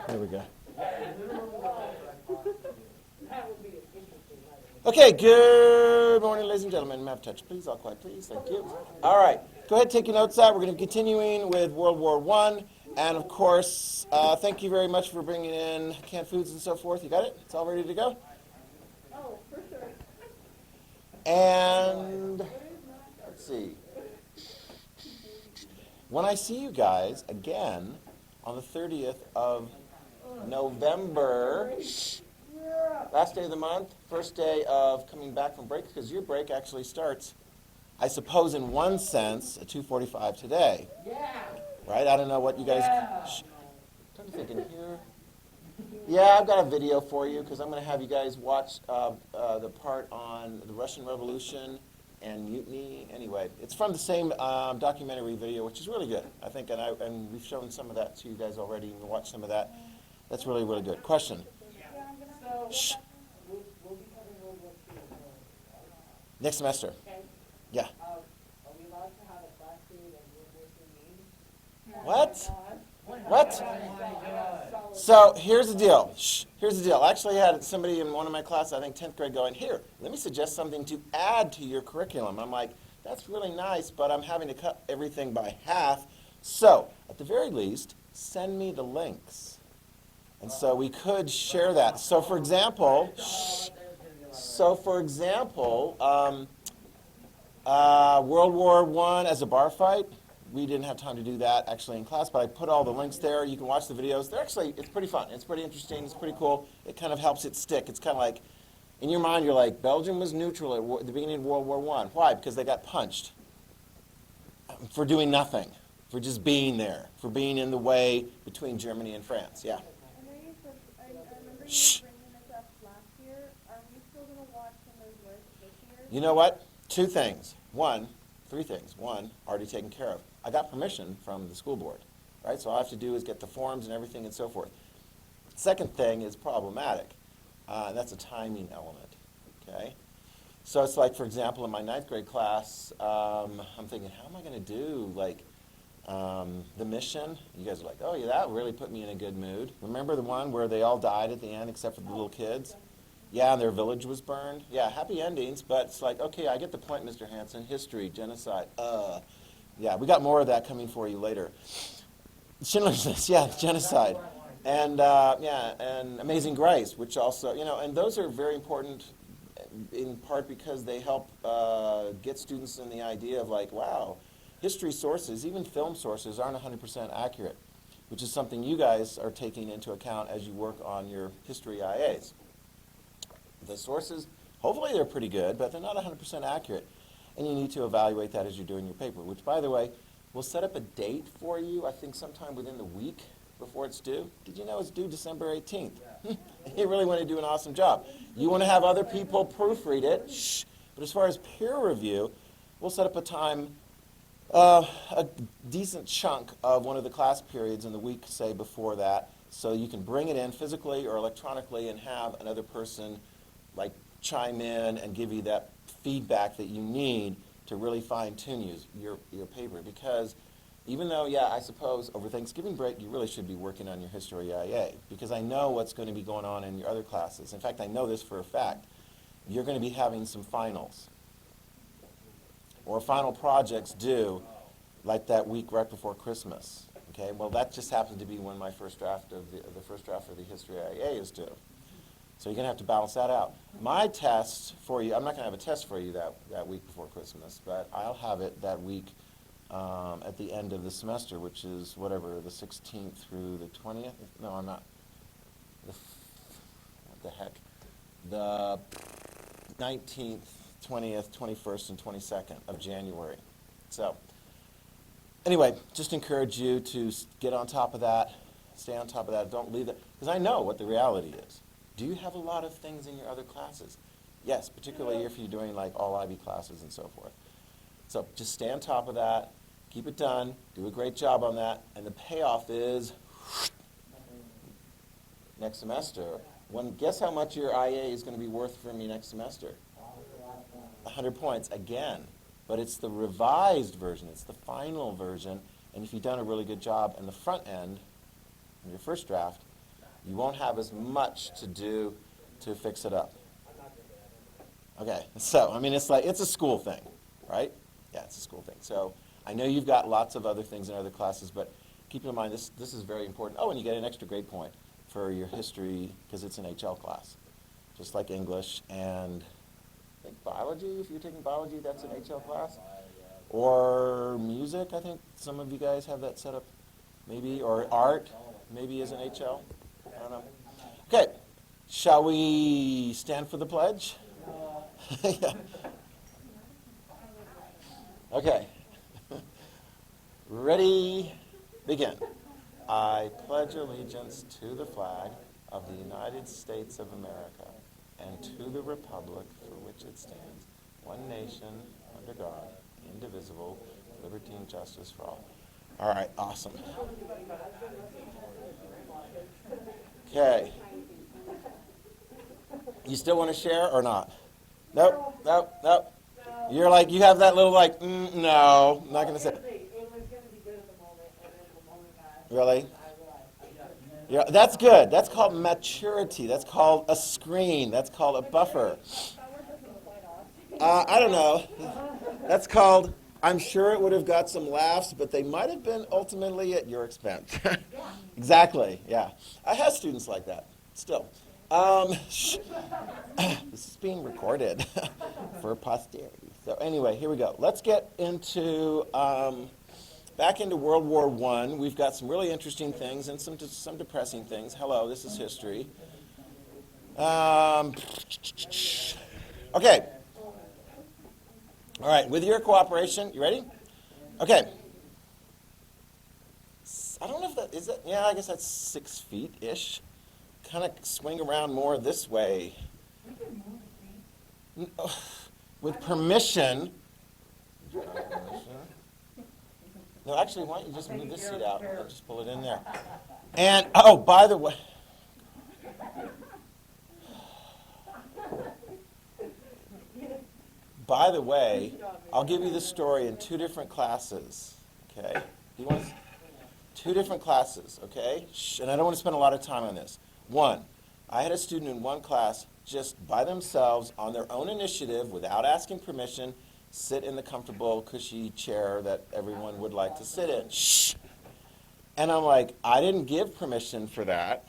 There we go. Okay, good morning, ladies and gentlemen. May I have touch, please? All quiet, please. Thank you. All right, go ahead, take your notes out. We're going to be continuing with World War I. And, of course, thank you very much for bringing in canned foods and so forth. You got it? It's all ready to go? Oh, for sure. And let's see. When I see you guys again on the 30th of November, last day of the month, first day of coming back from break, because your break actually starts, I suppose in one sense, at 2:45 today. Yeah. Right? I don't know what you guys... I'm thinking here. Yeah, I've got a video for you, because I'm going to have you guys watch the part on the Russian Revolution and mutiny. Anyway, it's from the same documentary video, which is really good, I think, and we've shown some of that to you guys already. You can watch some of that. That's really, really good. Question? Shh. We'll be covering World War II. Next semester. Okay. Yeah. Are we allowed to have a class period of World War II memes? What? Oh What? So here's the deal. Shh. Here's the deal. I actually had somebody in one of my classes, I think 10th grade, going, here, let me suggest something to add to your curriculum. I'm like, that's really nice, but I'm having to cut everything by half. So at the very least, send me the links. And so we could share that. So for example, World War I as a bar fight. We didn't have time to do that actually in class, but I put all the links there. You can watch the videos. They're actually, it's pretty fun. It's pretty interesting. It's pretty cool. It kind of helps it stick. It's kind of like, in your mind, you're like, Belgium was neutral at the beginning of World War I. Why? Because they got punched for doing nothing, for just being there, for being in the way between Germany and France. Yeah. I remember you Shh. bringing this up last year. Are we still going to watch some of those words this year? You know what? Three things. One, already taken care of. I got permission from the school board, right? So all I have to do is get the forms and everything and so forth. Second thing is problematic, and that's a timing element, okay? So it's like, for example, in my 9th grade class, I'm thinking, how am I going to do, like, the mission? You guys are like, oh, yeah, that really put me in a good mood. Remember the one where they all died at the end except for the little kids? Yeah, and their village was burned. Yeah, happy endings, but it's like, okay, I get the point, Mr. Hansen. History, genocide, Yeah, we got more of that coming for you later. Schindler's List, yeah, genocide. And, and Amazing Grace, which also, and those are very important in part because they help get students in the idea of like, wow, history sources, even film sources, aren't 100% accurate, which is something you guys are taking into account as you work on your history IAs. The sources, hopefully they're pretty good, but they're not 100% accurate. And you need to evaluate that as you're doing your paper, which, by the way, we'll set up a date for you, I think sometime within the week before it's due. Did you know it's due December 18th? You really want to do an awesome job. You want to have other people proofread it, shh. But as far as peer review, we'll set up a time, a decent chunk of one of the class periods in the week, say, before that, so you can bring it in physically or electronically and have another person like chime in and give you that feedback that you need to really fine-tune your paper. Because even though, yeah, I suppose over Thanksgiving break you really should be working on your history IA, because I know what's going to be going on in your other classes. In fact, I know this for a fact. You're going to be having some finals or final projects due like that week right before Christmas. Okay, well, that just happens to be when my first draft of the first draft of the history IA is due. So you're going to have to balance that out. My test for you, I'm not going to have a test for you that week before Christmas, but I'll have it that week at the end of the semester, which is whatever, the 16th through the 20th? No, I'm not. What the heck? The 19th, 20th, 21st, and 22nd of January. So anyway, just encourage you to get on top of that, stay on top of that. Don't leave it, because I know what the reality is. Do you have a lot of things in your other classes? Yes, particularly if you're doing like all IB classes and so forth. So just stay on top of that, keep it done, do a great job on that, and the payoff is next semester. Guess how much your IA is going to be worth for me next semester? 100 points again. But it's the revised version, it's the final version, and if you've done a really good job in the front end, in your first draft, You won't have as much to do to fix it up. Okay, so, I mean, it's a school thing, right? Yeah, it's a school thing. So I know you've got lots of other things in other classes, but keep in mind this is very important. Oh, and you get an extra grade point for your history because it's an HL class, just like English and I think biology. If you're taking biology, that's an HL class. Or music, I think some of you guys have that set up, maybe. Or art, maybe is an HL. I don't know. Okay, shall we stand for the pledge? Yeah. Okay. Ready, begin. I pledge allegiance to the flag of the United States of America and to the republic for which it stands, one nation, under God, indivisible, with liberty and justice for all. All right, awesome. Okay. You still want to share or not? Nope, nope, nope. You're like, you have that little like, no, I'm not going to say. It was gonna be good at the moment, and then the moment got. Really? I realized. Yeah, that's good. That's called maturity. That's called a screen. That's called a buffer. I don't know. That's called, I'm sure it would have got some laughs, but they might have been ultimately at your expense. Exactly, yeah. I have students like that, still. This is being recorded for posterity. So anyway, here we go. Let's get into, back into World War I. We've got some really interesting things and some depressing things. Hello, this is history. Okay. All right, with your cooperation, you ready? Okay. I don't know if that, is that, yeah, I guess that's 6 feet-ish. Kind of swing around more this way. With permission. No, actually, why don't you just move this seat out and just pull it in there. And, oh, by the way. By the way, I'll give you the story in 2 different classes, okay? Do you want to, 2 different classes, okay? And I don't want to spend a lot of time on this. 1, I had a student in one class just by themselves, on their own initiative, without asking permission, sit in the comfortable, cushy chair that everyone would like to sit in. Shh. And I'm like, I didn't give permission for that.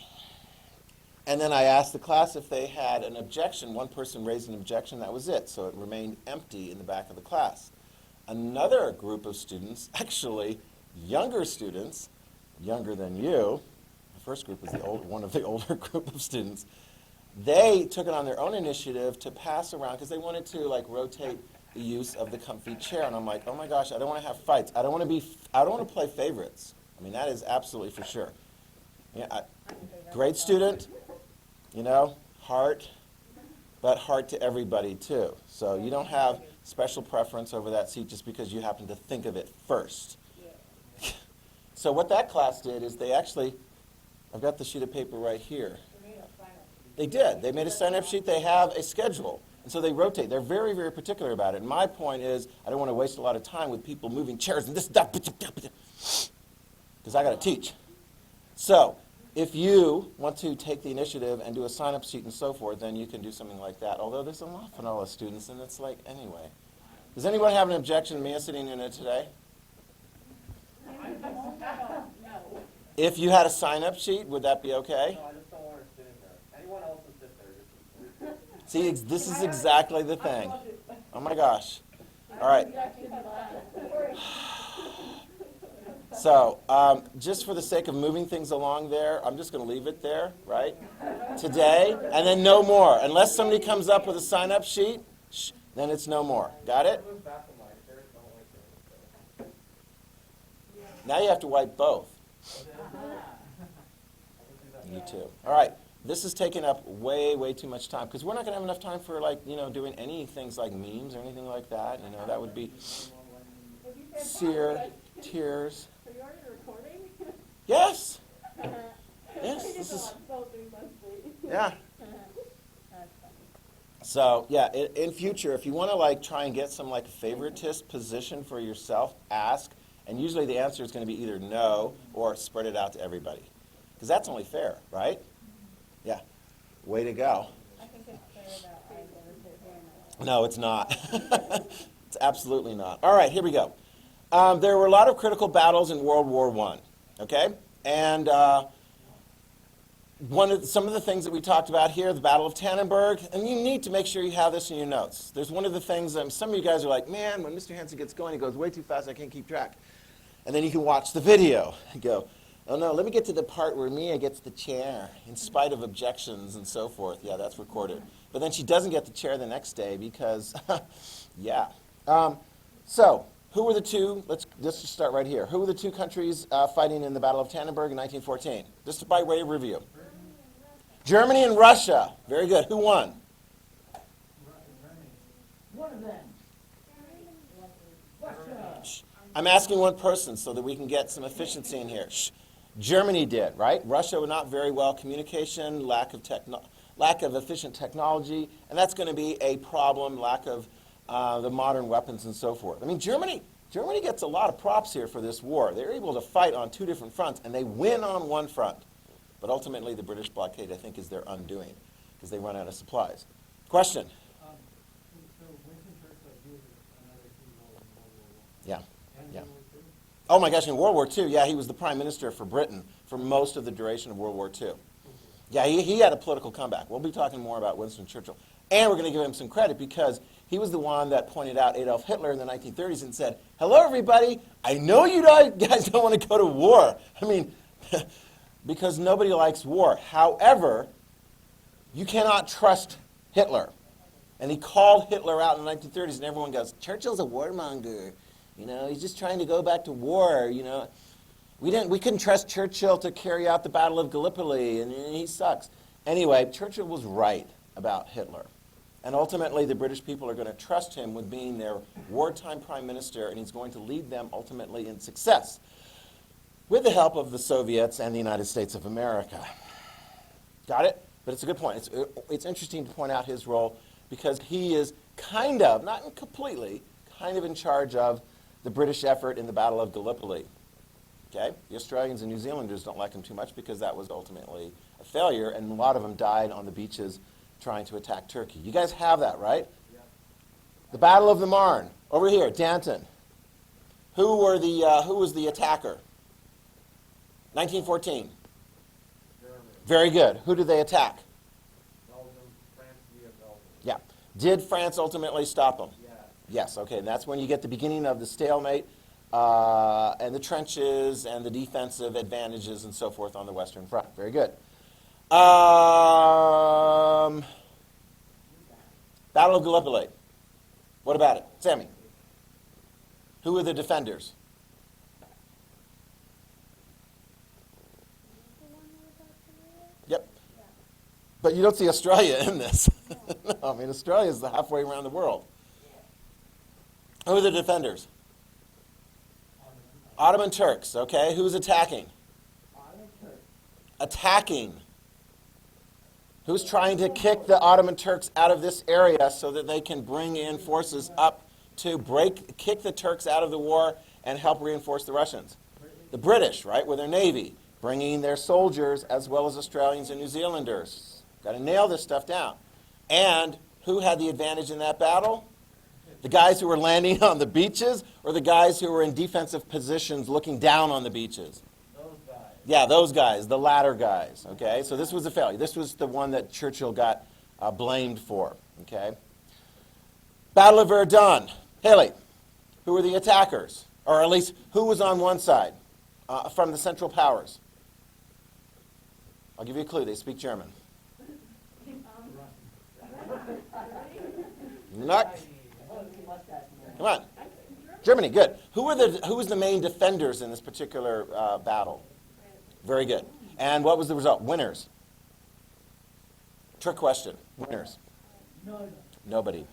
And then I asked the class if they had an objection. One person raised an objection, that was it. So it remained empty in the back of the class. Another group of students, actually younger students, younger than you, the first group is one of the older group of students, they took it on their own initiative to pass around, because they wanted to like rotate the use of the comfy chair. And I'm like, oh my gosh, I don't want to have fights. I don't want to play favorites. I mean, that is absolutely for sure. Yeah, great student, you know, heart, but heart to everybody too. So you don't have special preference over that seat just because you happen to think of it first. So what that class did is they actually, I've got the sheet of paper right here. They did. They made a sign-up sheet. They have a schedule. And so they rotate. They're very, very particular about it. And my point is, I don't want to waste a lot of time with people moving chairs and this stuff, because I got to teach. So if you want to take the initiative and do a sign-up sheet and so forth, then you can do something like that. Although there's an awful lot of students, and it's like, anyway. Does anyone have an objection to me sitting in it today? If you had a sign-up sheet, would that be okay? No, I just don't want her sitting there. Anyone else would sit there. See, this is exactly the thing. Oh my gosh. All right. So, just for the sake of moving things along there, I'm just going to leave it there, right? Today, and then no more. Unless somebody comes up with a sign-up sheet, then it's no more. Got it? Now you have to wipe both. You too. All right. This is taking up way, way too much time, because we're not going to have enough time for, like, you know, doing any things like memes or anything like that. You know, that would be tears. Are you already recording? Yes. Yes. This is. Yeah. So yeah, in future, if you want to like try and get some like favoritist position for yourself, ask, and usually the answer is going to be either no or spread it out to everybody, because that's only fair, right? Yeah. Way to go. I think it's fair that I never sit here and No, it's not. It's absolutely not. All right, here we go. There were a lot of critical battles in World War I, okay? And some of the things that we talked about here, the Battle of Tannenberg, and you need to make sure you have this in your notes. There's one of the things, some of you guys are like, man, when Mr. Hansen gets going, he goes way too fast, I can't keep track. And then you can watch the video and go, oh no, let me get to the part where Mia gets the chair, in spite of objections and so forth. Yeah, that's recorded. But then she doesn't get the chair the next day because, yeah. So, who were the two, let's just start right here. Who were the two countries fighting in the Battle of Tannenberg in 1914? Just by way of review. Germany and Russia. Very good. Who won? One of them. Russia. Shh. I'm asking one person so that we can get some efficiency in here. Shh. Germany did, right? Russia was not very well. Communication, lack of efficient technology, and that's going to be a problem, lack of the modern weapons and so forth. I mean, Germany gets a lot of props here for this war. They're able to fight on two different fronts, and they win on one front. But ultimately, the British blockade, I think, is their undoing, because they run out of supplies. Question? So Winston Churchill, he was another key role in World War I. Yeah. And Yeah. World War II? Oh my gosh, in World War II, yeah, he was the prime minister for Britain for most of the duration of World War II. Yeah, he had a political comeback. We'll be talking more about Winston Churchill. And we're going to give him some credit because he was the one that pointed out Adolf Hitler in the 1930s and said, hello, everybody. I know you guys don't want to go to war. I mean, because nobody likes war. However, you cannot trust Hitler. And he called Hitler out in the 1930s, and everyone goes, Churchill's a warmonger. You know, he's just trying to go back to war, you know. We couldn't trust Churchill to carry out the Battle of Gallipoli, and he sucks. Anyway, Churchill was right about Hitler. And ultimately, the British people are going to trust him with being their wartime prime minister, and he's going to lead them ultimately in success, with the help of the Soviets and the United States of America. Got it? But it's a good point. It's interesting to point out his role because he is kind of, not completely, kind of in charge of the British effort in the Battle of Gallipoli. Okay? The Australians and New Zealanders don't like him too much because that was ultimately a failure, and a lot of them died on the beaches trying to attack Turkey. You guys have that, right? Yeah. The Battle of the Marne. Over here, Danton. Who was the attacker? 1914. Germany, Very good. Who did they attack? Belgium, France via Belgium. Yeah. Did France ultimately stop them? Yeah. Yes. Okay. And that's when you get the beginning of the stalemate and the trenches and the defensive advantages and so forth on the Western Front. Very good. Battle of Gallipoli. What about it? Sammy. Who were the defenders? Yep. But you don't see Australia in this. No, I mean, Australia is the halfway around the world. Who are the defenders? Ottoman Turks, okay. Who's attacking? Attacking. Who's trying to kick the Ottoman Turks out of this area so that they can bring in forces up to kick the Turks out of the war and help reinforce the Russians? The British, right, with their navy, bringing their soldiers as well as Australians and New Zealanders. Got to nail this stuff down. And who had the advantage in that battle? The guys who were landing on the beaches or the guys who were in defensive positions looking down on the beaches? Those guys. Yeah, those guys, the latter guys, okay? So this was a failure. This was the one that Churchill got blamed for, okay? Battle of Verdun. Haley, who were the attackers? Or at least, who was on one side from the Central Powers? I'll give you a clue. They speak German. Not. Come on. Germany, good. Who was the main defenders in this particular battle? Very good. And what was the result? Winners. Trick question. Winners. Nobody.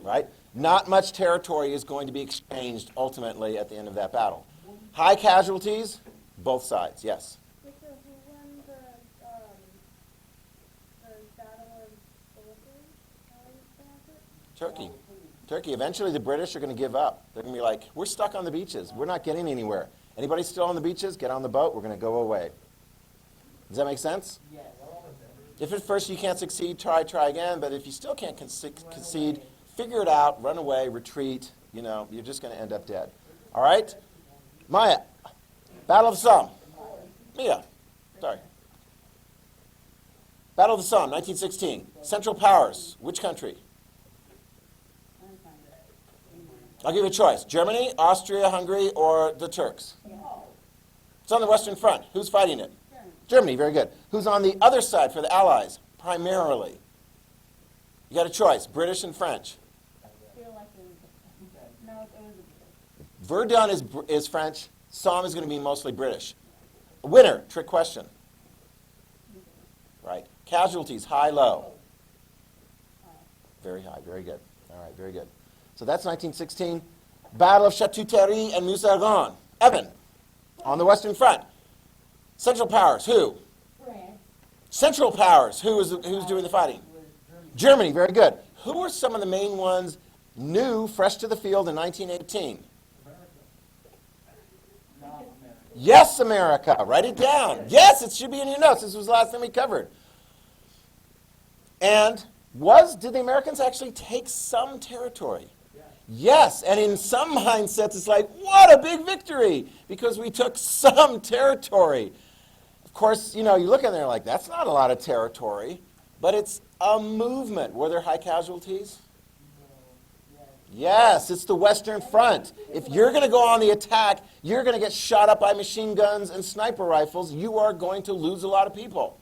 Right? Not much territory is going to be exchanged ultimately at the end of that battle. High casualties, both sides, yes. Victor, who won the Battle of Gallipoli? How do you pronounce it? Turkey. Turkey. Eventually the British are going to give up. They're going to be like, we're stuck on the beaches. We're not getting anywhere. Anybody still on the beaches? Get on the boat. We're going to go away. Does that make sense? Yes. If at first you can't succeed, try again. But if you still can't concede, figure it out, run away, retreat. You know, you're just going to end up dead. All right? Maya, Battle of the Somme. Mia, sorry. Battle of the Somme, 1916. Central Powers, which country? I'll give you a choice. Germany, Austria, Hungary, or the Turks? It's on the Western Front. Who's fighting it? Germany, very good. Who's on the other side for the Allies, primarily? You got a choice, British and French. Verdun is French. Somme is going to be mostly British. Winner, trick question. Right. Casualties, high, low. Very high, very good. All right, very good. So that's 1916. Battle of Château-Thierry and Moussaron. Evan, on the Western Front. Central Powers, who? France. Central Powers, who's doing the fighting? Germany, very good. Who were some of the main ones new, fresh to the field in 1918? Yes, America. Write it down. Yes, it should be in your notes. This was the last thing we covered. And did the Americans actually take some territory? Yes, and in some mindsets it's like, what a big victory, because we took some territory. Of course, you know, you look at it and they're like, that's not a lot of territory, but it's a movement. Were there high casualties? Yes, it's the Western Front. If you're going to go on the attack, you're going to get shot up by machine guns and sniper rifles. You are going to lose a lot of people.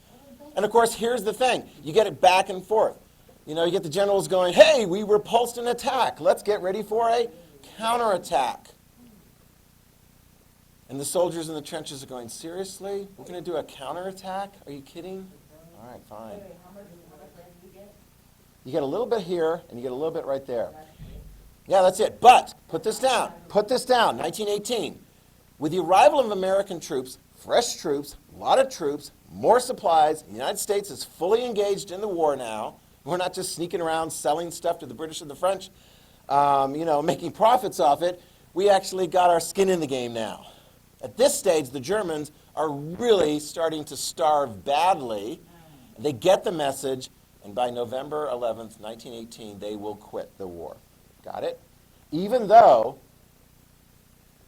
And of course, here's the thing. You get it back and forth. You know, you get the generals going, hey, we repulsed an attack. Let's get ready for a counterattack. And the soldiers in the trenches are going, seriously? We're going to do a counterattack? Are you kidding? All right, fine. You get a little bit here, and you get a little bit right there. Yeah, that's it. But, put this down, 1918. With the arrival of American troops, fresh troops, a lot of troops, more supplies, the United States is fully engaged in the war now. We're not just sneaking around selling stuff to the British and the French, making profits off it. We actually got our skin in the game now. At this stage, the Germans are really starting to starve badly. They get the message, and by November 11th, 1918, they will quit the war. Got it? Even though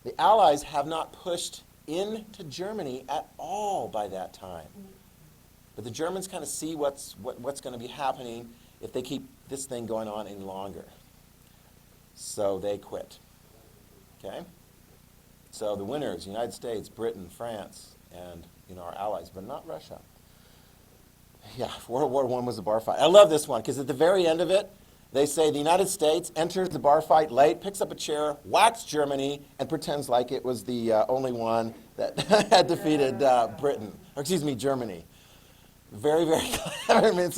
the Allies have not pushed into Germany at all by that time. But the Germans kind of see what's going to be happening if they keep this thing going on any longer. So they quit. Okay? So the winners, United States, Britain, France, and our allies, but not Russia. Yeah, World War I was a bar fight. I love this one because at the very end of it, they say the United States enters the bar fight late, picks up a chair, whacks Germany, and pretends like it was the only one that had defeated Germany. Very, very clever. I mean, it's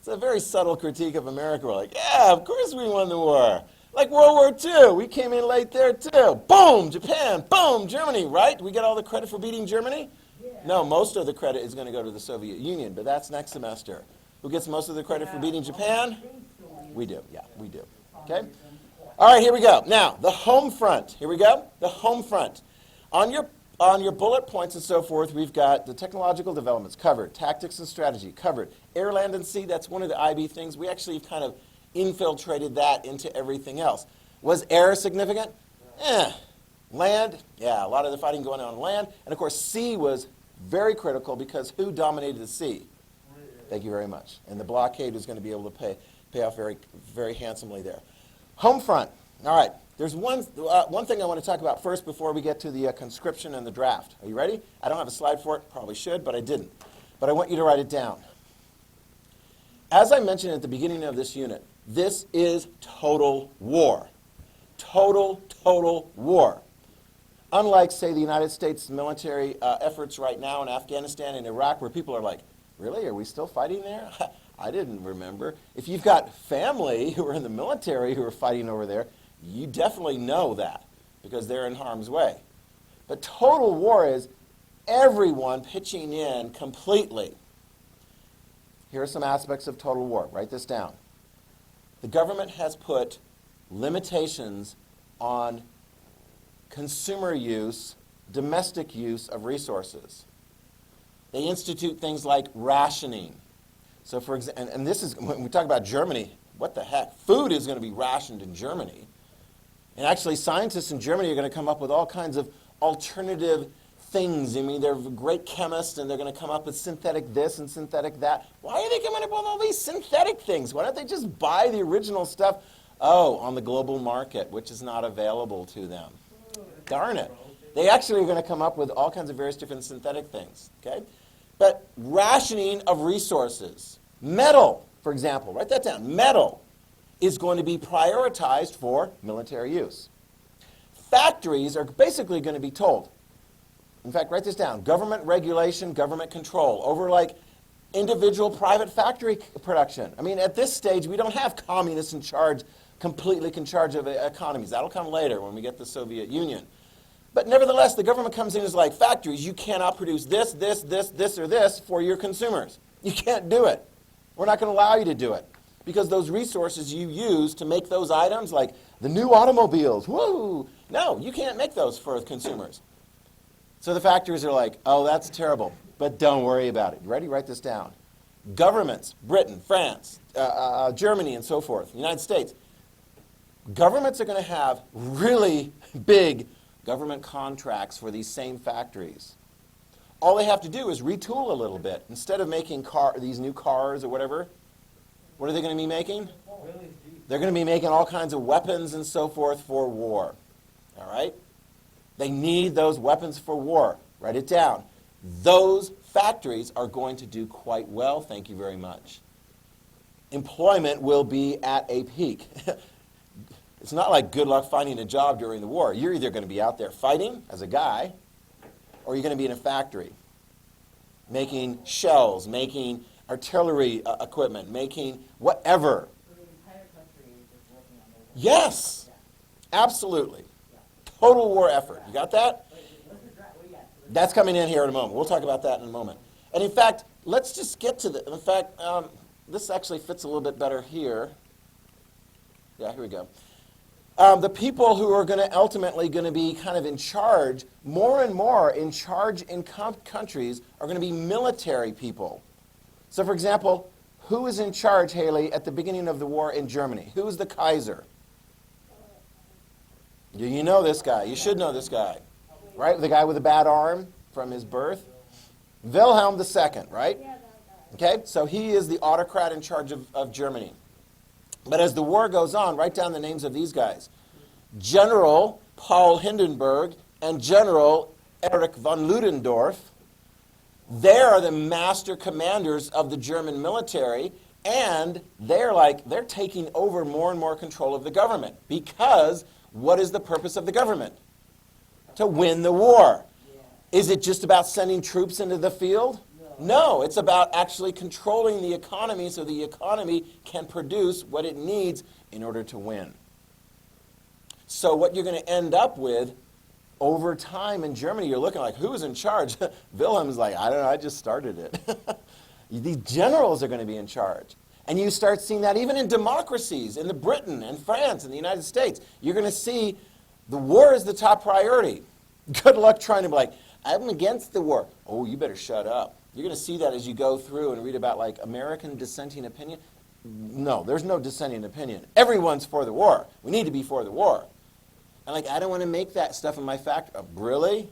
a very subtle critique of America. We're like, yeah, of course we won the war. Like World War II, we came in late there too. Boom, Japan. Boom, Germany, right? We get all the credit for beating Germany? Yeah. No, most of the credit is going to go to the Soviet Union, but that's next semester. Who gets most of the credit for beating Japan? We do, yeah, we do. Okay? All right, here we go. Now, the home front. Here we go. The home front. On your bullet points and so forth, we've got the technological developments covered, tactics and strategy covered, air, land, and sea. That's one of the IB things. We actually kind of infiltrated that into everything else. Was air significant? Land? Yeah, a lot of the fighting going on land. And of course, sea was very critical because who dominated the sea? Thank you very much. And the blockade was going to be able to pay off very, very handsomely there. Home front. All right. There's one thing I want to talk about first before we get to the conscription and the draft. Are you ready? I don't have a slide for it. Probably should, but I didn't. But I want you to write it down. As I mentioned at the beginning of this unit, this is total war. Total war. Unlike, say, the United States military efforts right now in Afghanistan and Iraq, where people are like, really? Are we still fighting there? I didn't remember. If you've got family who are in the military who are fighting over there, you definitely know that because they're in harm's way. But total war is everyone pitching in completely. Here are some aspects of total war. Write this down. The government has put limitations on consumer use, domestic use of resources. They institute things like rationing. So for example, and this is, when we talk about Germany, what the heck? Food is going to be rationed in Germany. And actually, scientists in Germany are going to come up with all kinds of alternative things. I mean, they're great chemists, and they're going to come up with synthetic this and synthetic that. Why are they coming up with all these synthetic things? Why don't they just buy the original stuff? Oh, on the global market, which is not available to them. Darn it. They actually are going to come up with all kinds of various different synthetic things. Okay? But rationing of resources. Metal, for example, write that down. Metal is going to be prioritized for military use. Factories are basically going to be told, in fact, write this down, government regulation, government control over like individual private factory production. I mean, at this stage, we don't have communists in charge, completely in charge of economies. That'll come later when we get the Soviet Union. But nevertheless, the government comes in as like, factories, you cannot produce this, this, this, this, or this for your consumers. You can't do it. We're not going to allow you to do it. Because those resources you use to make those items, like the new automobiles, woo! No, you can't make those for consumers. So the factories are like, oh, that's terrible, but don't worry about it. You ready? Write this down. Governments, Britain, France, Germany, and so forth, United States, governments are going to have really big government contracts for these same factories. All they have to do is retool a little bit. Instead of making these new cars or whatever, what are they going to be making? They're going to be making all kinds of weapons and so forth for war. All right? They need those weapons for war. Write it down. Those factories are going to do quite well, thank you very much. Employment will be at a peak. It's not like good luck finding a job during the war. You're either going to be out there fighting as a guy, or you're going to be in a factory making shells, making artillery equipment, making whatever. So the entire country is just working on those. Yes, absolutely. Total war effort. You got that? That's coming in here in a moment. We'll talk about that in a moment. And in fact, let's just get to the, in fact, this actually fits a little bit better here. Yeah, here we go. The people who are going to ultimately going to be kind of in charge, more and more in charge in countries, are going to be military people. So, for example, who is in charge, Haley, at the beginning of the war in Germany? Who is the Kaiser? You know this guy. You should know this guy. Right? The guy with the bad arm from his birth? Wilhelm II, right? Yeah, that guy. Okay, so he is the autocrat in charge of Germany. But as the war goes on, write down the names of these guys. General Paul Hindenburg and General Erich von Ludendorff. They are the master commanders of the German military, and they're taking over more and more control of the government. Because what is the purpose of the government? To win the war. Is it just about sending troops into the field? No, it's about actually controlling the economy so the economy can produce what it needs in order to win. So what you're going to end up with over time in Germany, you're looking like, who's in charge? Wilhelm's like, I don't know, I just started it. These generals are going to be in charge. And you start seeing that even in democracies, in the Britain and France and the United States. You're going to see the war is the top priority. Good luck trying to be like, I'm against the war. Oh, you better shut up. You're going to see that as you go through and read about like American dissenting opinion. No, there's no dissenting opinion. Everyone's for the war. We need to be for the war. And like, I don't want to make that stuff in my factory. Really?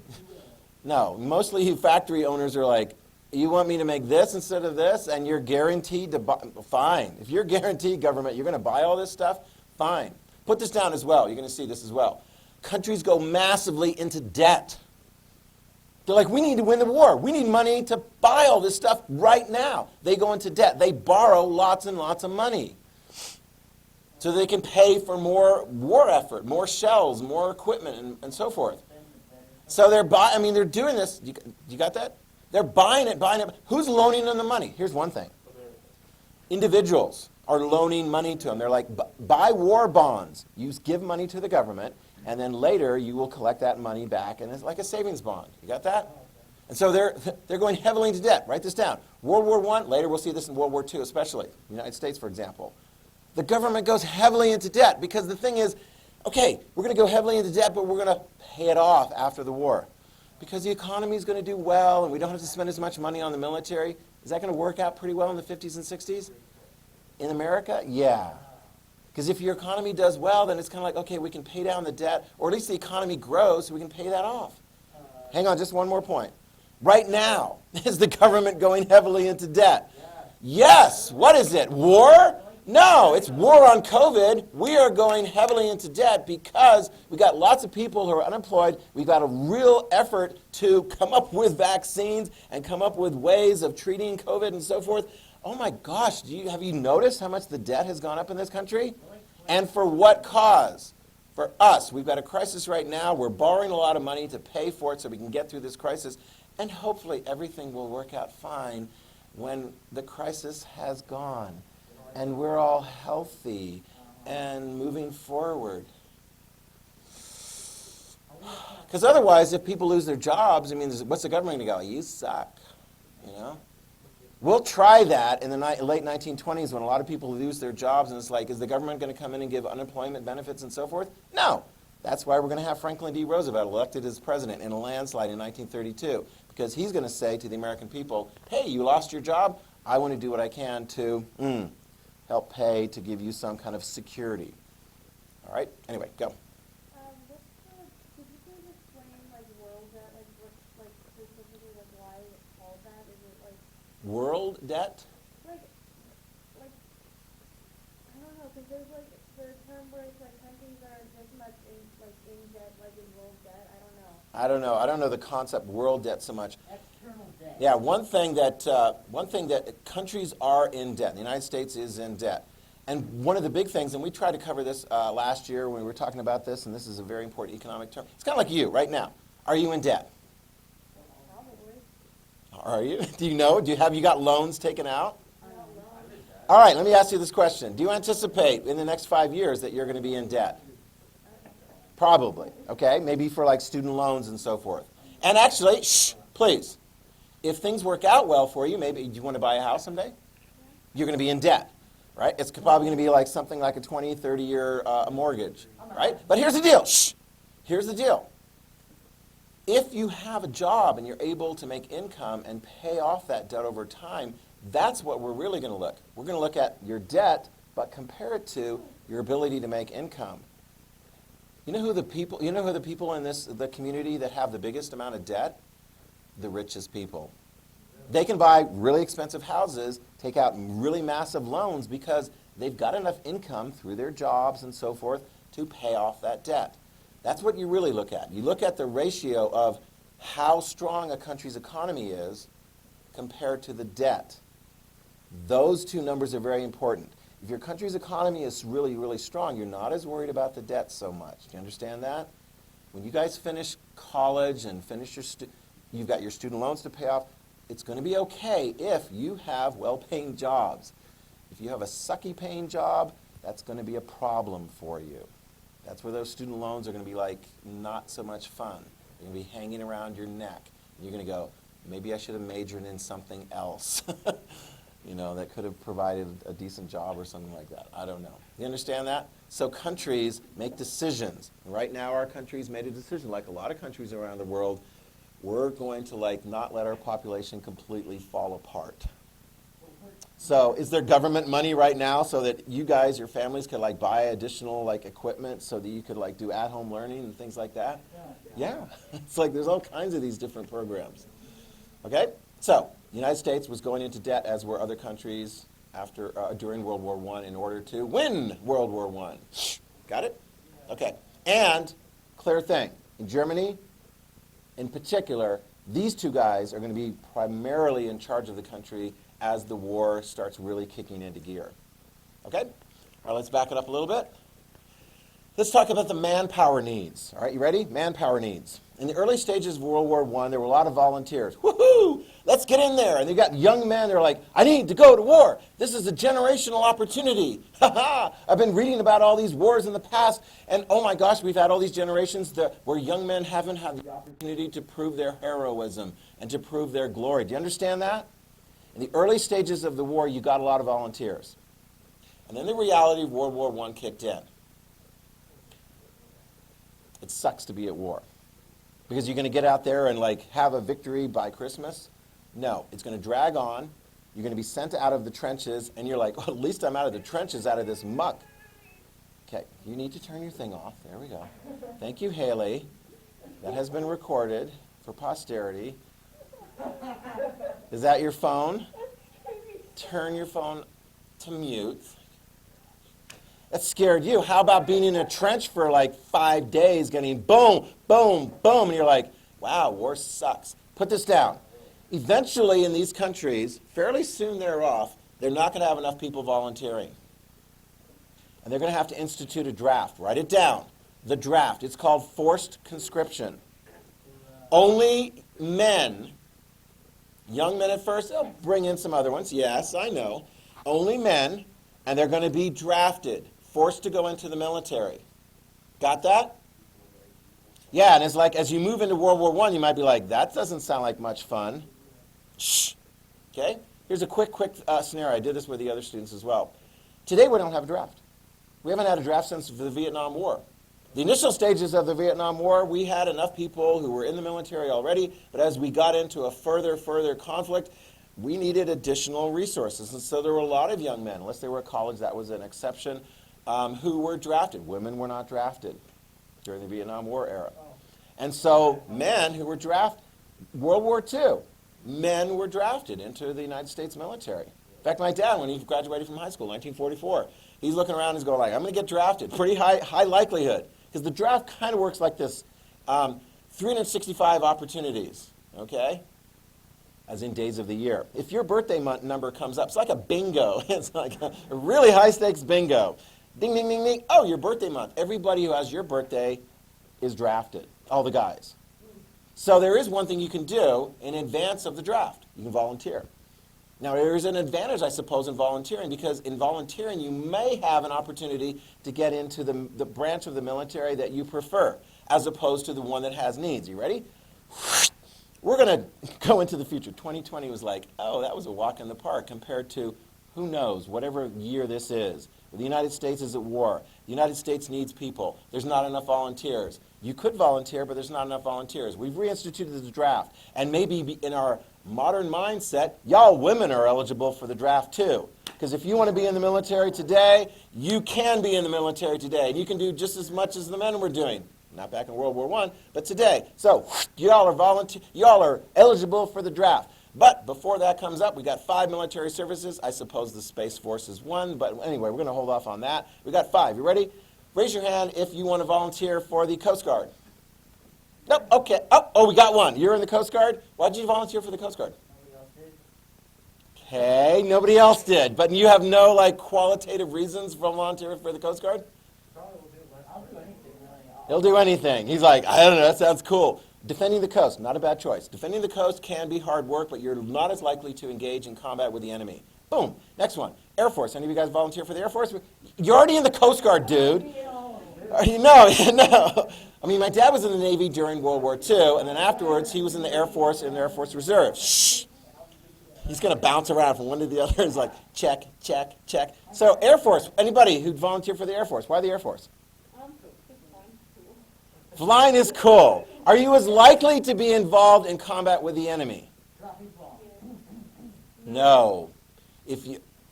No, mostly you factory owners are like, you want me to make this instead of this, and you're guaranteed to buy, fine. If you're guaranteed, government, you're going to buy all this stuff, fine. Put this down as well. You're going to see this as well. Countries go massively into debt. They're like, we need to win the war. We need money to buy all this stuff right now. They go into debt. They borrow lots and lots of money so they can pay for more war effort, more shells, more equipment, and so forth. So they're doing this. You got that? They're buying it. Who's loaning them the money? Here's one thing. Individuals are loaning money to them. They're like, buy war bonds. You give money to the government, and then later you will collect that money back, and it's like a savings bond. You got that? And so they're going heavily into debt. Write this down. World War I, later we'll see this in World War II especially, the United States, for example. The government goes heavily into debt because the thing is, okay, we're going to go heavily into debt, but we're going to pay it off after the war. Because the economy is going to do well and we don't have to spend as much money on the military. Is that going to work out pretty well in the 50s and 60s? In America? Yeah. Because if your economy does well, then it's kind of like, okay, we can pay down the debt, or at least the economy grows so we can pay that off. Hang on, just one more point. Right now, is the government going heavily into debt? Yes. What is it? War? No, it's war on COVID. We are going heavily into debt because we got lots of people who are unemployed. We've got a real effort to come up with vaccines and come up with ways of treating COVID and so forth. Oh my gosh, have you noticed how much the debt has gone up in this country? And for what cause? For us. We've got a crisis right now. We're borrowing a lot of money to pay for it so we can get through this crisis. And hopefully everything will work out fine when the crisis has gone and we're all healthy and moving forward. Because otherwise, if people lose their jobs, I mean, what's the government going to go? You suck, you know? We'll try that in the late 1920s when a lot of people lose their jobs, and it's like, is the government going to come in and give unemployment benefits and so forth? No. That's why we're going to have Franklin D. Roosevelt elected as president in a landslide in 1932, because he's going to say to the American people, hey, you lost your job? I want to do what I can to help pay, to give you some kind of security. All right? Anyway, go. Could you please explain, like, world debt, like specifically, like, why it's called that? Is it, like, World debt? like, I don't know, because there's, like, the term where it's, like, countries that are this much in debt, like, in world debt, I don't know. I don't know the concept world debt so much. External debt. Yeah, one thing that countries are in debt. The United States is in debt. And one of the big things, and we tried to cover this last year when we were talking about this, and this is a very important economic term. It's kind of like you right now. Are you in debt? Probably. Are you? Do you know? Have you got loans taken out? I don't know. All right, let me ask you this question. Do you anticipate in the next 5 years that you're going to be in debt? Probably, okay? Maybe for like student loans and so forth. And actually, shh, please. If things work out well for you, maybe do you want to buy a house someday? You're going to be in debt, right? It's probably going to be like something like a 20, 30-year mortgage, right? But here's the deal. Shh. Here's the deal. If you have a job and you're able to make income and pay off that debt over time, that's what we're really going to look. We're going to look at your debt, but compare it to your ability to make income. You know who the people in the community that have the biggest amount of debt? The richest people. They can buy really expensive houses, take out really massive loans because they've got enough income through their jobs and so forth to pay off that debt. That's what you really look at. You look at the ratio of how strong a country's economy is compared to the debt. Those two numbers are very important. If your country's economy is really, really strong, you're not as worried about the debt so much. Do you understand that? When you guys finish college and finish you've got your student loans to pay off, it's going to be okay if you have well-paying jobs. If you have a sucky-paying job, that's going to be a problem for you. That's where those student loans are going to be like not so much fun. They're going to be hanging around your neck. And you're going to go, maybe I should have majored in something else. You know, that could have provided a decent job or something like that. I don't know. You understand that? So countries make decisions. Right now our country's made a decision, like a lot of countries around the world, we're going to like not let our population completely fall apart. So is there government money right now so that you guys, your families, could like buy additional like equipment so that you could like do at-home learning and things like that? Yeah. It's like there's all kinds of these different programs. Okay? So the United States was going into debt, as were other countries during World War I in order to win World War I. Got it? Okay. And, clear thing, in Germany, in particular, these two guys are going to be primarily in charge of the country as the war starts really kicking into gear. Okay? All right, let's back it up a little bit. Let's talk about the manpower needs. All right, you ready? Manpower needs. In the early stages of World War I, there were a lot of volunteers. Woohoo! Let's get in there. And you got young men, they're like, I need to go to war. This is a generational opportunity. Ha ha! I've been reading about all these wars in the past, and oh my gosh, we've had all these generations where young men haven't had the opportunity to prove their heroism and to prove their glory. Do you understand that? In the early stages of the war, you got a lot of volunteers. And then the reality of World War I kicked in. It sucks to be at war. Because you're going to get out there and like have a victory by Christmas? No, it's going to drag on. You're going to be sent out of the trenches, and you're like, well, at least I'm out of the trenches, out of this muck. Okay, you need to turn your thing off. There we go. Thank you, Haley. That has been recorded for posterity. Is that your phone? Turn your phone to mute. That scared you. How about being in a trench for like 5 days, getting boom, boom, boom, and you're like, wow, war sucks. Put this down. Eventually, in these countries, fairly soon thereof, they're not going to have enough people volunteering. And they're going to have to institute a draft. Write it down. The draft. It's called forced conscription. Only men, young men at first, they'll bring in some other ones. Yes, I know. Only men, and they're going to be drafted, forced to go into the military. Got that? Yeah, and it's like as you move into World War I, you might be like, that doesn't sound like much fun. Shh. Okay? Here's a quick scenario. I did this with the other students as well. Today we don't have a draft. We haven't had a draft since the Vietnam War. The initial stages of the Vietnam War, we had enough people who were in the military already, but as we got into a further conflict, we needed additional resources. And so there were a lot of young men, unless they were at college, that was an exception, who were drafted. Women were not drafted during the Vietnam War era. And so men who were drafted, World War II, men were drafted into the United States military. In fact, my dad, when he graduated from high school, 1944, he's looking around and he's going like, I'm going to get drafted. Pretty high likelihood. Because the draft kind of works like this. 365 opportunities, okay? As in days of the year. If your birthday number comes up, it's like a bingo. It's like a really high-stakes bingo. Ding, ding, ding, ding. Oh, your birthday month. Everybody who has your birthday is drafted. All the guys. So there is one thing you can do in advance of the draft. You can volunteer. Now, there is an advantage, I suppose, in volunteering, because in volunteering, you may have an opportunity to get into the branch of the military that you prefer, as opposed to the one that has needs. You ready? We're going to go into the future. 2020 was like, oh, that was a walk in the park compared to, who knows, whatever year this is. The United States is at war. The United States needs people. There's not enough volunteers. You could volunteer, but there's not enough volunteers. We've reinstituted the draft. And maybe in our modern mindset, y'all women are eligible for the draft too. Because if you want to be in the military today, you can be in the military today. And you can do just as much as the men were doing. Not back in World War I, but today. So y'all are eligible for the draft. But before that comes up, we got 5 military services. I suppose the Space Force is one, but anyway, we're going to hold off on that. We got 5. You ready? Raise your hand if you want to volunteer for the Coast Guard. Nope, okay. Oh, we got one. You're in the Coast Guard? Why did you volunteer for the Coast Guard? Okay, nobody else did. But you have no, qualitative reasons for volunteering for the Coast Guard? I'll do anything, really. He'll do anything. He's like, I don't know, that sounds cool. Defending the coast, not a bad choice. Defending the coast can be hard work, but you're not as likely to engage in combat with the enemy. Boom. Next one. Air Force. Any of you guys volunteer for the Air Force? You're already in the Coast Guard, dude. No. I mean, my dad was in the Navy during World War II, and then afterwards he was in the Air Force and the Air Force Reserve. Shh. He's going to bounce around from one to the other. It's like, check, check, check. So Air Force. Anybody who'd volunteer for the Air Force? Why the Air Force? Flying is cool. Are you as likely to be involved in combat with the enemy? No.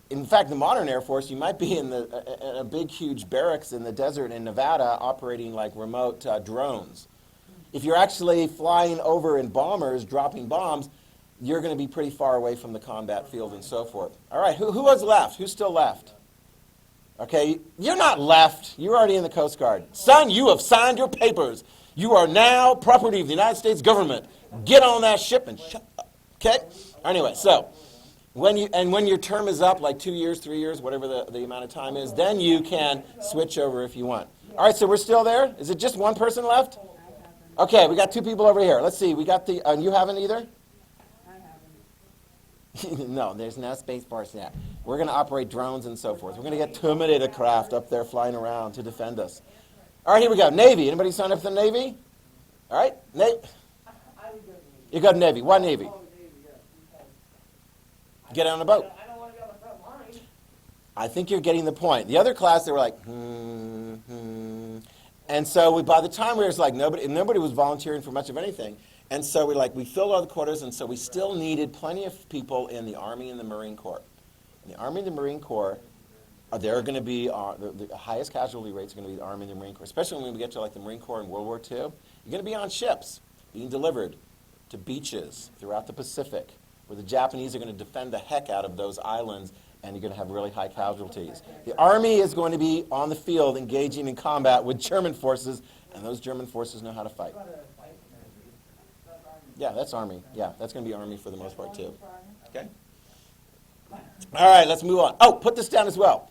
In fact, the modern Air Force, you might be in a big, huge barracks in the desert in Nevada operating like remote drones. If you're actually flying over in bombers, dropping bombs, you're going to be pretty far away from the combat field and so forth. All right, who was left? Who's still left? Okay, you're not left. You're already in the Coast Guard. Son, you have signed your papers. You are now property of the United States government. Get on that ship and shut up. Okay? Anyway, so when your term is up, like 2 years, 3 years, whatever the amount of time is, then you can switch over if you want. All right, so we're still there? Is it just one person left? Okay, we got 2 people over here. Let's see. We got you haven't either? No, there's no Space Force yet. We're going to operate drones and so forth. We're going to get Terminator craft up there flying around to defend us. All right, here we go. Navy. Anybody sign up for the Navy? All right, Navy. You go to Navy. Why Navy? Get on a boat. I don't want to be on the front line. I think you're getting the point. The other class, they were like, And so by the time we was like, nobody was volunteering for much of anything. And so we filled all the quotas, and so we still needed plenty of people in the Army and the Marine Corps. In the Army and the Marine Corps, they're going to be, the highest casualty rates are going to be the Army and the Marine Corps, especially when we get to like the Marine Corps in World War II. You're going to be on ships being delivered to beaches throughout the Pacific, where the Japanese are going to defend the heck out of those islands, and you're going to have really high casualties. The Army is going to be on the field engaging in combat with German forces, and those German forces know how to fight. Yeah, that's Army. Yeah, that's going to be Army for the most part, too. Okay? All right, let's move on. Oh, put this down as well.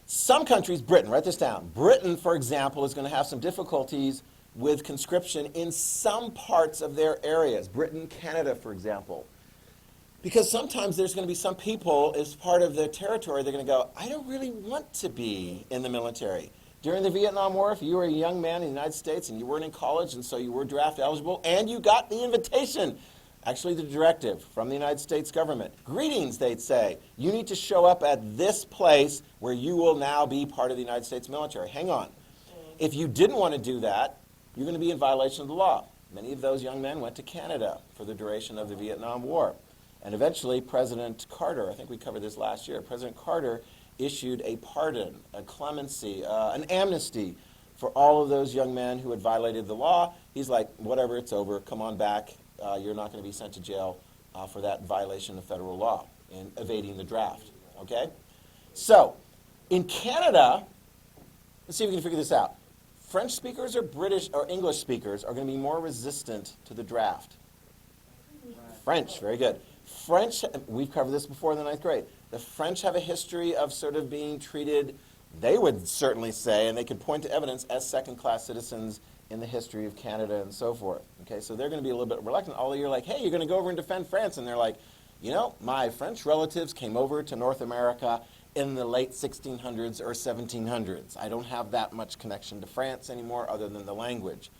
Some countries, Britain, write this down. Britain, for example, is going to have some difficulties with conscription in some parts of their areas. Britain, Canada, for example. Because sometimes there's going to be some people, as part of their territory, they're going to go, I don't really want to be in the military. During the Vietnam War, if you were a young man in the United States and you weren't in college and so you were draft eligible and you got the invitation, actually the directive from the United States government, greetings, they'd say, you need to show up at this place where you will now be part of the United States military. Hang on. If you didn't want to do that, you're going to be in violation of the law. Many of those young men went to Canada for the duration of the Vietnam War. And eventually, President Carter, I think we covered this last year, President Carter issued a pardon, a clemency, an amnesty for all of those young men who had violated the law. He's like, whatever, it's over, come on back. You're not going to be sent to jail for that violation of federal law in evading the draft, okay? So, in Canada, let's see if we can figure this out. French speakers or British or English speakers are going to be more resistant to the draft? French, very good. French, we've covered this before in the 9th grade. The French have a history of sort of being treated, they would certainly say, and they could point to evidence, as second-class citizens in the history of Canada and so forth. Okay, so they're going to be a little bit reluctant. Although you're like, hey, you're going to go over and defend France. And they're like, you know, my French relatives came over to North America in the late 1600s or 1700s. I don't have that much connection to France anymore other than the language.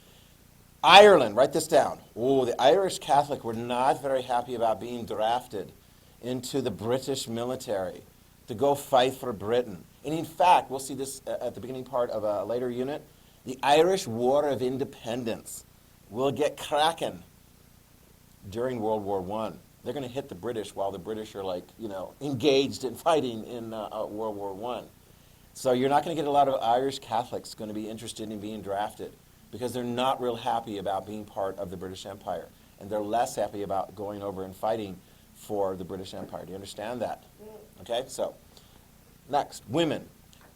Ireland, write this down. Oh, the Irish Catholic were not very happy about being drafted into the British military to go fight for Britain. And in fact, we'll see this at the beginning part of a later unit, the Irish War of Independence will get cracking during World War I. They're going to hit the British while the British are like, you know, engaged in fighting in World War I. So you're not going to get a lot of Irish Catholics going to be interested in being drafted because they're not real happy about being part of the British Empire. And they're less happy about going over and fighting for the British Empire. Do you understand that? Okay, so next, women.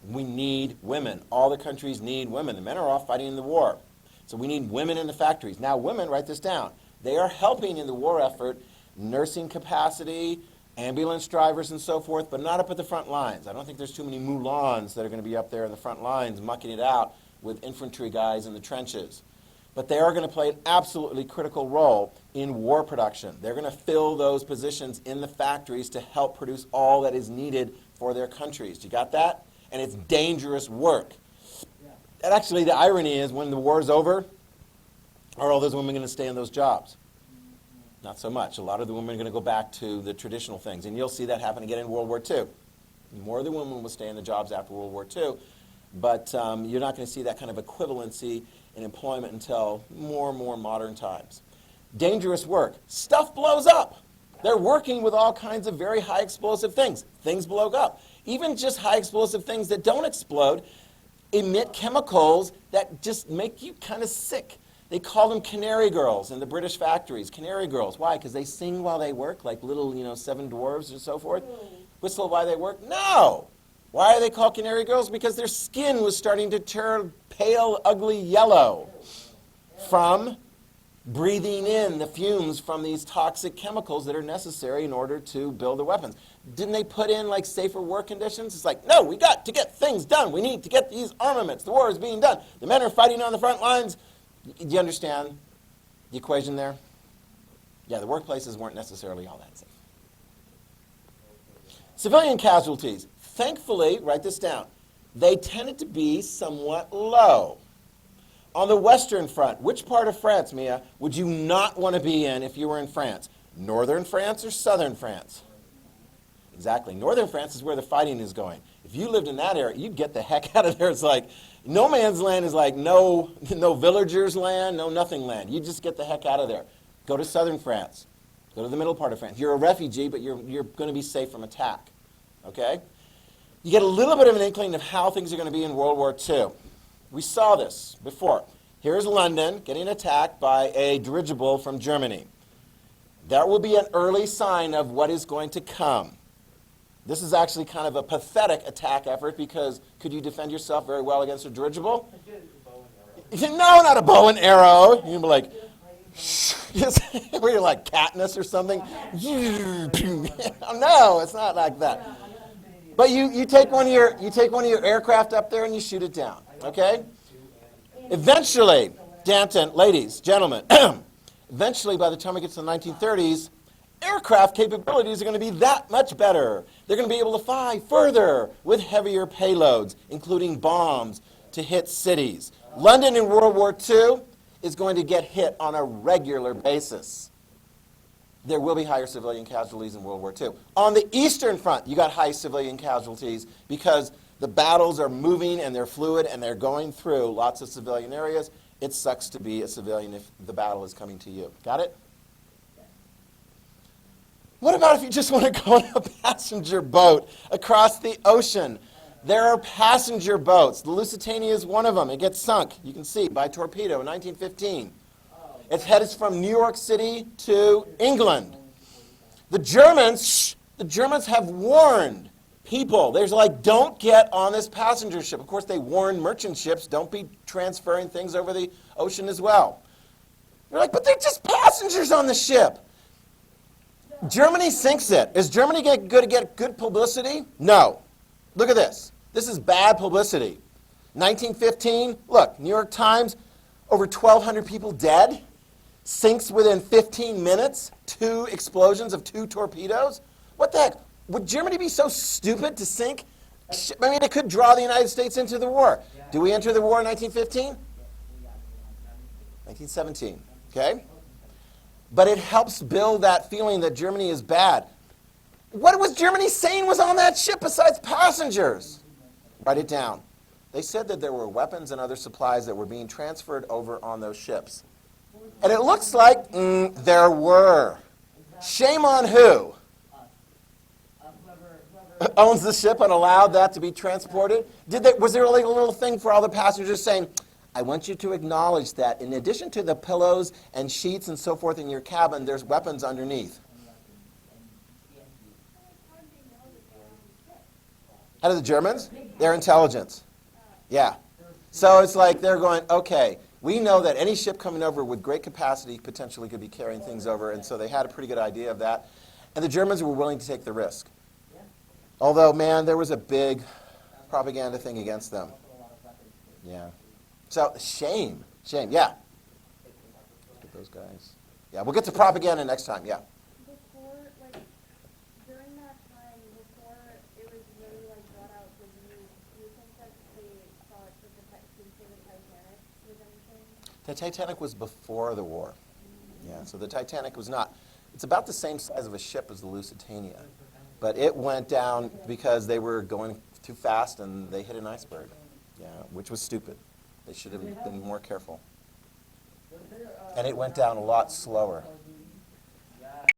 We need women. All the countries need women. The men are off fighting in the war. So we need women in the factories. Now, women, write this down. They are helping in the war effort, nursing capacity, ambulance drivers and so forth, but not up at the front lines. I don't think there's too many Mulans that are going to be up there in the front lines mucking it out with infantry guys in the trenches. But they are going to play an absolutely critical role in war production. They're going to fill those positions in the factories to help produce all that is needed for their countries. You got that? And it's dangerous work. Yeah. And actually, the irony is when the war is over, are all those women going to stay in those jobs? Not so much. A lot of the women are going to go back to the traditional things. And you'll see that happen again in World War II. More of the women will stay in the jobs after World War II. But you're not going to see that kind of equivalency in employment until more and more modern times. Dangerous work. Stuff blows up. They're working with all kinds of very high explosive things. Things blow up. Even just high explosive things that don't explode emit chemicals that just make you kind of sick. They call them canary girls in the British factories. Canary girls. Why? Because they sing while they work, like little, seven dwarves and so forth. Whistle while they work? No! Why are they called canary girls? Because their skin was starting to turn pale, ugly yellow from breathing in the fumes from these toxic chemicals that are necessary in order to build the weapons. Didn't they put in like safer work conditions? It's like, no, we got to get things done. We need to get these armaments. The war is being done. The men are fighting on the front lines. Do you understand the equation there? Yeah, the workplaces weren't necessarily all that safe. Civilian casualties. Thankfully, write this down, they tended to be somewhat low. On the Western Front, which part of France, Mia, would you not want to be in if you were in France? Northern France or Southern France? Exactly. Northern France is where the fighting is going. If you lived in that area, you'd get the heck out of there. It's like, No man's land is like no villagers' land, no nothing land. You just get the heck out of there. Go to southern France. Go to the middle part of France. You're a refugee, but you're going to be safe from attack. Okay? You get a little bit of an inkling of how things are going to be in World War II. We saw this before. Here's London getting attacked by a dirigible from Germany. That will be an early sign of what is going to come. This is actually kind of a pathetic attack effort because could you defend yourself very well against a dirigible? No, not a bow and arrow. You'd be like, where you're like Katniss or something. No, it's not like that. But you take one of your aircraft up there and you shoot it down. Okay? Eventually, Danton, ladies, gentlemen, eventually by the time we get to the 1930s, aircraft capabilities are going to be that much better. They're going to be able to fly further with heavier payloads, including bombs, to hit cities. London in World War II is going to get hit on a regular basis. There will be higher civilian casualties in World War II. On the Eastern Front, you got high civilian casualties because the battles are moving and they're fluid and they're going through lots of civilian areas. It sucks to be a civilian if the battle is coming to you. Got it? What about if you just want to go on a passenger boat across the ocean? There are passenger boats. The Lusitania is one of them. It gets sunk, you can see, by torpedo in 1915. It's headed from New York City to England. The Germans have warned people. There's like, don't get on this passenger ship. Of course, they warned merchant ships, don't be transferring things over the ocean as well. They're like, but they're just passengers on the ship. Germany sinks it. Is Germany going to get good publicity? No. Look at this. This is bad publicity. 1915, look, New York Times, over 1,200 people dead. Sinks within 15 minutes. 2 explosions of 2 torpedoes. What the heck? Would Germany be so stupid to sink? I mean, it could draw the United States into the war. Do we enter the war in 1915? 1917. Okay? But it helps build that feeling that Germany is bad. What was Germany saying was on that ship besides passengers? Write it down. They said that there were weapons and other supplies that were being transferred over on those ships. And it looks like there were. Shame on who? Owns the ship and allowed that to be transported? Was there like a little thing for all the passengers saying, I want you to acknowledge that in addition to the pillows and sheets and so forth in your cabin, there's weapons underneath. How do the Germans? Their intelligence. Yeah. So it's like they're going, okay, we know that any ship coming over with great capacity potentially could be carrying things over, and so they had a pretty good idea of that. And the Germans were willing to take the risk. Although, man, there was a big propaganda thing against them. Yeah. So, shame. Yeah. Get those guys. Yeah, we'll get to propaganda next time, yeah. Before, like, during that time, before it was really, like, brought out, do you think that they thought that the Titanic was anything? The Titanic was before the war. Yeah, so the Titanic was not. It's about the same size of a ship as the Lusitania. But it went down because they were going too fast and they hit an iceberg. Yeah, which was stupid. They should have been more careful. And it went down a lot slower.